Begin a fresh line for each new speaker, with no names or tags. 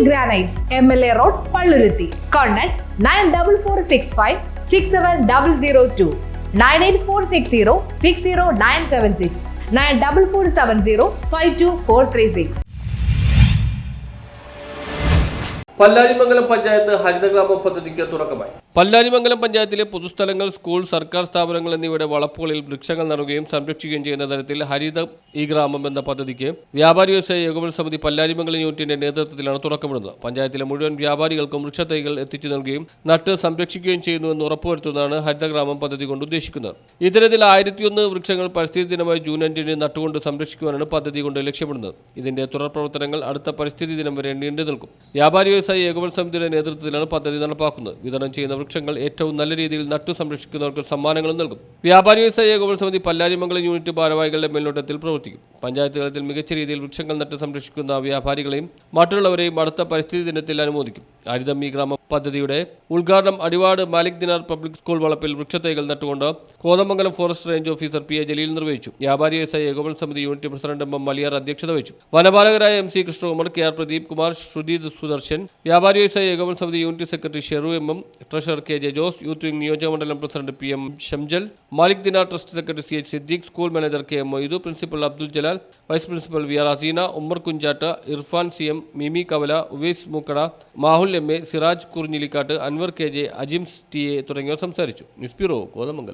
Granites, MLA Road, Palluruthi. Contact 9446567002, 98460 94470
Pallarimangalam panchayat ഹരിതഗ്രാമ പദ്ധതിക്ക് തുടക്കമായി. പല്ലാരിമംഗലം പഞ്ചായത്തിലെ പൊതുസ്ഥലങ്ങൾ, സ്കൂൾ, സർക്കാർ സ്ഥാപനങ്ങൾ എന്നിവയുടെ വളപ്പുകളിൽ വൃക്ഷങ്ങൾ നടുകയും സംരക്ഷിക്കുകയും ചെയ്യുന്ന തരത്തിൽ ഹരിത ഈ ഗ്രാമം എന്ന പദ്ധതിക്ക് വ്യാപാരി വ്യവസായ ഏകോപന സമിതി പല്ലാരിമംഗലം യൂണിറ്റിന്റെ നേതൃത്വത്തിലാണ് തുടക്കമിടുന്നത്. പഞ്ചായത്തിലെ മുഴുവൻ വ്യാപാരികൾക്കും വൃക്ഷത്തൈകൾ എത്തിച്ചു നൽകുകയും നട്ട് സംരക്ഷിക്കുകയും ചെയ്യുന്നുവെന്ന് ഉറപ്പുവരുത്തുന്നതാണ് ഹരിതഗ്രാമം പദ്ധതി കൊണ്ട് ഉദ്ദേശിക്കുന്നത്. ഇത്തരത്തിൽ 1001 വൃക്ഷങ്ങൾ പരിസ്ഥിതി ദിനമായ ജൂൺ 5 നട്ടുകൊണ്ട് സംരക്ഷിക്കുവാനാണ് പദ്ധതി കൊണ്ട് ലക്ഷ്യമിടുന്നത്. ഇതിന്റെ തുടർ പ്രവർത്തനങ്ങൾ അടുത്ത പരിസ്ഥിതി ദിനം വരെ നീണ്ടു നിൽക്കും. വ്യാപാരി വ്യവസായ ഏകോപന സമിതിയുടെ നേതൃത്വത്തിലാണ് പദ്ധതി നടപ്പാക്കുന്നത്. വിതരണം ചെയ്യുന്ന വൃക്ഷങ്ങൾ ഏറ്റവും നല്ല രീതിയിൽ നട്ടു സംരക്ഷിക്കുന്നവർക്ക് സമ്മാനങ്ങളും നൽകും. വ്യാപാരി വ്യവസായ ഏകോപന സമിതി പല്ലാരിമംഗലം യൂണിറ്റ് ഭാരവാഹികളുടെ മേൽനോട്ടത്തിൽ പ്രവർത്തിക്കും. പഞ്ചായത്ത് തലത്തിൽ മികച്ച രീതിയിൽ വൃക്ഷങ്ങൾ നട്ട് സംരക്ഷിക്കുന്ന വ്യാപാരികളെയും മറ്റുള്ളവരെയും അടുത്ത പരിസ്ഥിതി ദിനത്തിൽ അനുമോദിക്കും. ഹരിതം ഈ ഗ്രാമ പദ്ധതിയുടെ ഉദ്ഘാടനം അടിവാട് മാലിക് ദിനാർ പബ്ലിക് സ്കൂൾ വളപ്പിൽ വൃക്ഷത്തൈകൾ നട്ടുകൊണ്ട് Kothamangalam forest range officer PA Jaleel നിർവഹിച്ചു. വ്യാപാരി വ്യവസായ ഏകോപന സമിതി യൂണിറ്റ് പ്രസിഡന്റ് M മലിയാർ അധ്യക്ഷത വഹിച്ചു. വനപാലകരായ MC കൃഷ്ണകുമാർ, KR പ്രദീപ് കുമാർ, ശ്രുതി സുദർശൻ, വ്യാപാരി വ്യവസായ ഏകോപന സമിതി unit secretary Sheru MM, treasurer KJ Jose, youth wing നിയോജകമണ്ഡലം president PM Shamjal, Malik Dinar trust secretary CH Siddique, school manager KM Moidu, principal Abdul Jalal, vice principal VR Haseena, Ummer Kunchatt, Irfan CM, മിമി കവല, Uvais മൂക്കട, Mahul MA, Siraj കുറിഞ്ഞിലിക്കാട്ട്, Anwar KJ, Ajims TA തുടങ്ങിയവർ സംസാരിച്ചു. News bureau, Kothamangalam.